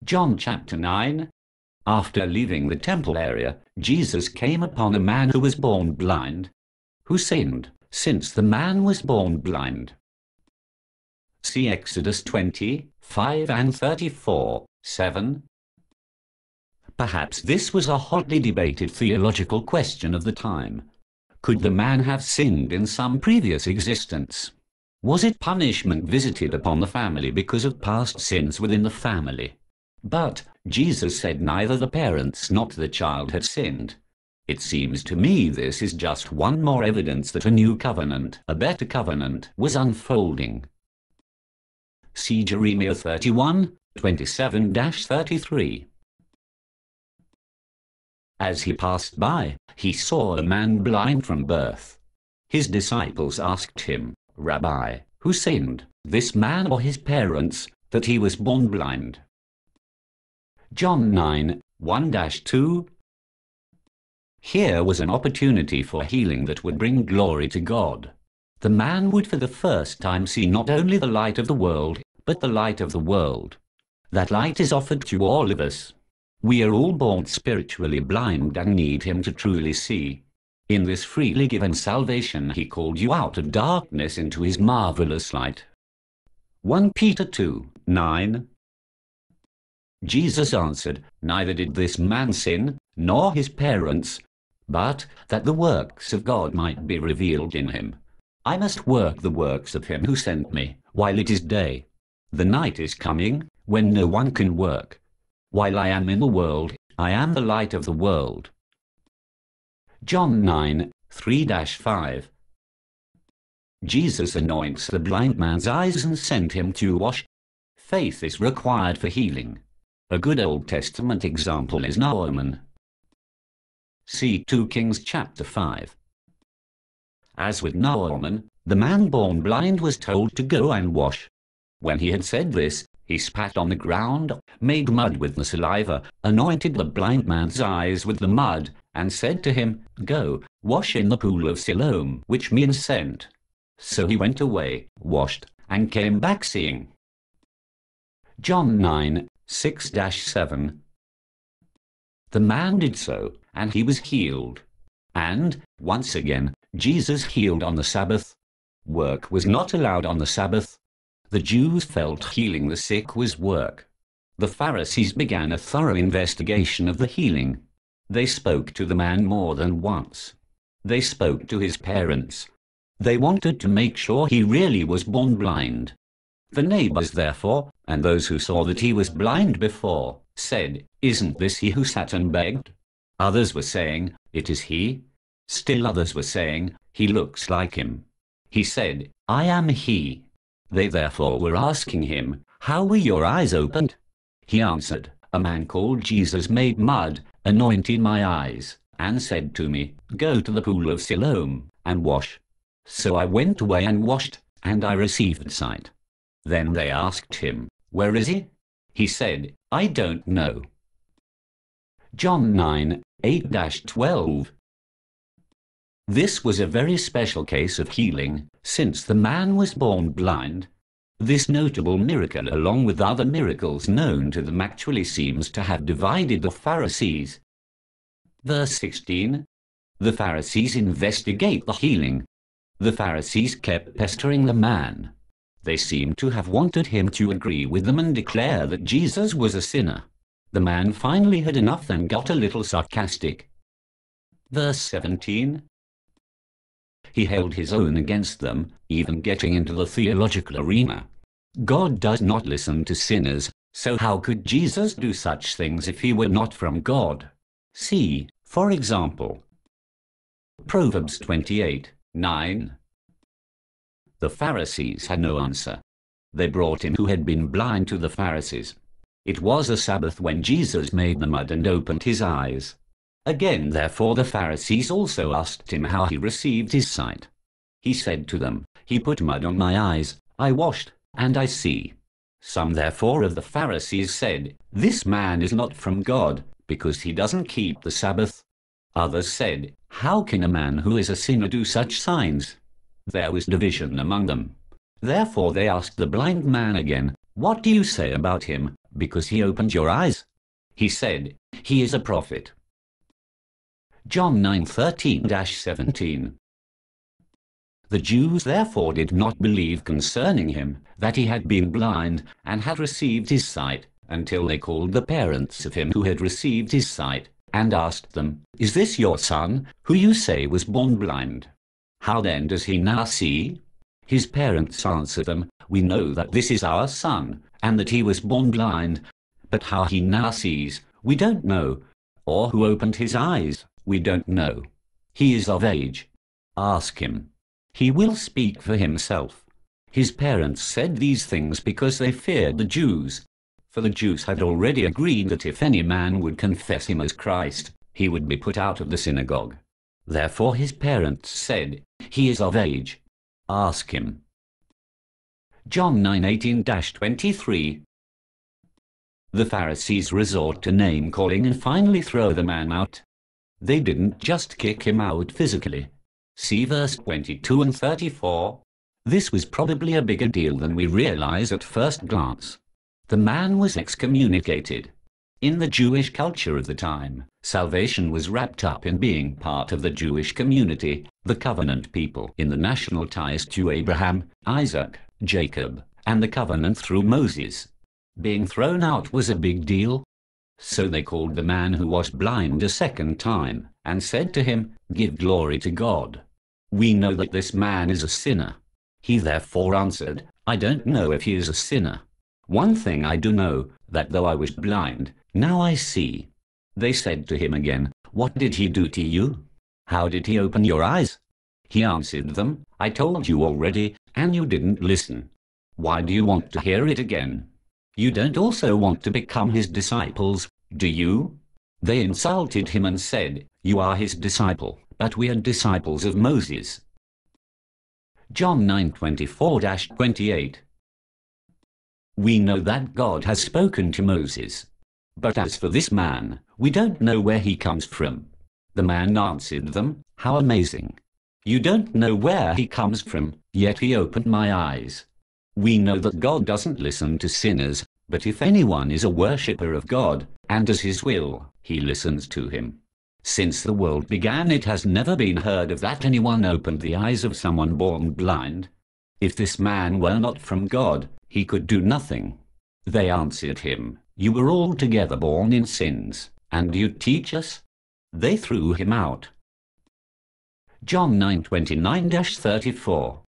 John chapter 9. After leaving the temple area, Jesus came upon a man who was born blind. Who sinned, since the man was born blind? See Exodus 20:5 and 34:7. Perhaps this was a hotly debated theological question of the time. Could the man have sinned in some previous existence? Was it punishment visited upon the family because of past sins within the family? But Jesus said neither the parents nor the child had sinned. It seems to me this is just one more evidence that a new covenant, a better covenant, was unfolding. See Jeremiah 31:27-33. As he passed by, he saw a man blind from birth. His disciples asked him, "Rabbi, who sinned, this man or his parents, that he was born blind?" John 9:1-2. Here was an opportunity for healing that would bring glory to God. The man would for the first time see not only the light of the world, but the light of the world. That light is offered to all of us. We are all born spiritually blind and need him to truly see. In this freely given salvation he called you out of darkness into his marvelous light. 1 Peter 2:9. Jesus answered, "Neither did this man sin, nor his parents, but that the works of God might be revealed in him. I must work the works of him who sent me, while it is day. The night is coming, when no one can work. While I am in the world, I am the light of the world." John 9:3-5. Jesus anoints the blind man's eyes and sent him to wash. Faith is required for healing. A good Old Testament example is Naaman. See 2 Kings chapter 5. As with Naaman, the man born blind was told to go and wash. When he had said this, he spat on the ground, made mud with the saliva, anointed the blind man's eyes with the mud, and said to him, "Go, wash in the pool of Siloam," which means sent. So he went away, washed, and came back seeing. John 9:6-7. The man did so, and he was healed. And, once again, Jesus healed on the Sabbath. Work was not allowed on the Sabbath. The Jews felt healing the sick was work. The Pharisees began a thorough investigation of the healing. They spoke to the man more than once. They spoke to his parents. They wanted to make sure he really was born blind. The neighbors, therefore, and those who saw that he was blind before, said, "Isn't this he who sat and begged?" Others were saying, "It is he." Still others were saying, "He looks like him." He said, "I am he." They therefore were asking him, "How were your eyes opened?" He answered, "A man called Jesus made mud, anointed my eyes, and said to me, 'Go to the pool of Siloam and wash.' So I went away and washed, and I received sight." Then they asked him, "Where is he?" He said, "I don't know." John 9:8-12. This was a very special case of healing, since the man was born blind. This notable miracle, along with other miracles known to them, actually seems to have divided the Pharisees. Verse 16. The Pharisees investigate the healing. The Pharisees kept pestering the man. They seemed to have wanted him to agree with them and declare that Jesus was a sinner. The man finally had enough and got a little sarcastic. Verse 17. He held his own against them, even getting into the theological arena. God does not listen to sinners, so how could Jesus do such things if he were not from God? See, for example, Proverbs 28:9. The Pharisees had no answer. They brought him who had been blind to the Pharisees. It was a Sabbath when Jesus made the mud and opened his eyes. Again, therefore, the Pharisees also asked him how he received his sight. He said to them, "He put mud on my eyes, I washed, and I see." Some therefore of the Pharisees said, "This man is not from God, because he doesn't keep the Sabbath." Others said, "How can a man who is a sinner do such signs?" There was division among them. Therefore they asked the blind man again, "What do you say about him? because he opened your eyes? He said, he is a prophet. John 9:13-17. The Jews therefore did not believe concerning him that he had been blind and had received his sight, until they called the parents of him who had received his sight, and asked them, Is this your son, who you say was born blind? How then does he now see? His parents answered them, We know that this is our son, and that he was born blind, but how he now sees, we don't know, or who opened his eyes, we don't know. He is of age. Ask him. He will speak for himself. His parents said these things because they feared the Jews, for the Jews had already agreed that if any man would confess him as Christ, he would be put out of the synagogue. Therefore his parents said, He is of age. Ask him. John 9:18-23. The Pharisees resort to name-calling and finally throw the man out. They didn't just kick him out physically. See verse 22 and 34. This was probably a bigger deal than we realize at first glance. The man was excommunicated. In the Jewish culture of the time, salvation was wrapped up in being part of the Jewish community, the covenant people, in the national ties to Abraham, Isaac, Jacob, and the covenant through Moses. Being thrown out was a big deal. So they called the man who was blind a second time, and said to him, Give glory to God. We know that this man is a sinner. He therefore answered, I don't know if he is a sinner. One thing I do know, that though I was blind, now I see. They said to him again, What did he do to you? How did he open your eyes? He answered them, I told you already, and you didn't listen. Why do you want to hear it again? You don't also want to become his disciples, do you? They insulted him and said, You are his disciple, but we are disciples of Moses. John 9:24-28. We know that God has spoken to Moses. But as for this man, we don't know where he comes from. The man answered them, How amazing! You don't know where he comes from, yet he opened my eyes. We know that God doesn't listen to sinners, but if anyone is a worshipper of God, and does his will, he listens to him. Since the world began, it has never been heard of that anyone opened the eyes of someone born blind. If this man were not from God, he could do nothing. They answered him, You were altogether born in sins, and you teach us? They threw him out. John 9:29-34.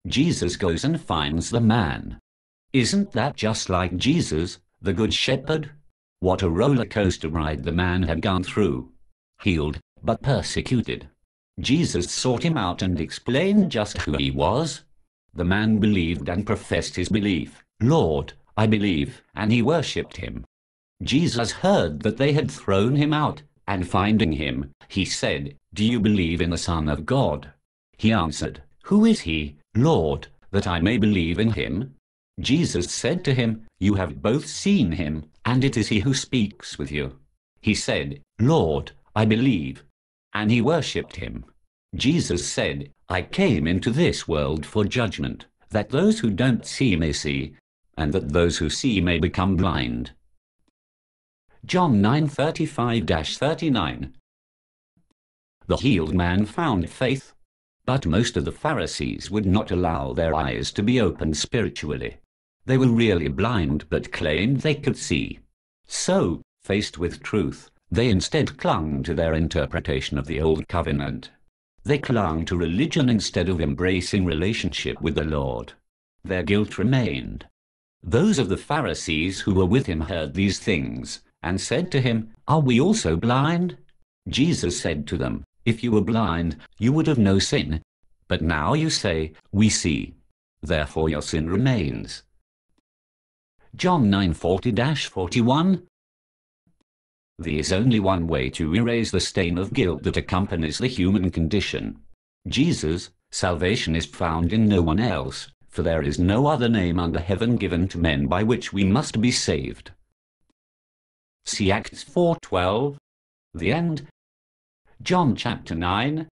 Jesus goes and finds the man. Isn't that just like Jesus, the Good Shepherd? What a roller coaster ride the man had gone through. Healed, but persecuted. Jesus sought him out and explained just who he was. The man believed and professed his belief. Lord, I believe, and he worshipped him. Jesus heard that they had thrown him out, and finding him, he said, Do you believe in the Son of God? He answered, Who is he, Lord, that I may believe in him? Jesus said to him, You have both seen him, and it is he who speaks with you. He said, Lord, I believe. And he worshipped him. Jesus said, I came into this world for judgment, that those who don't see may see, and that those who see may become blind. John 9:35-39. The healed man found faith, but most of the Pharisees would not allow their eyes to be opened spiritually. They were really blind but claimed they could see. So, faced with truth, they instead clung to their interpretation of the Old Covenant. They clung to religion instead of embracing relationship with the Lord. Their guilt remained. Those of the Pharisees who were with him heard these things, and said to him, Are we also blind? Jesus said to them, If you were blind, you would have no sin. But now you say, We see. Therefore your sin remains. John 9:40-41. There is only one way to erase the stain of guilt that accompanies the human condition. Jesus. Salvation is found in no one else, for there is no other name under heaven given to men by which we must be saved. See Acts 4:12. The end. John chapter 9.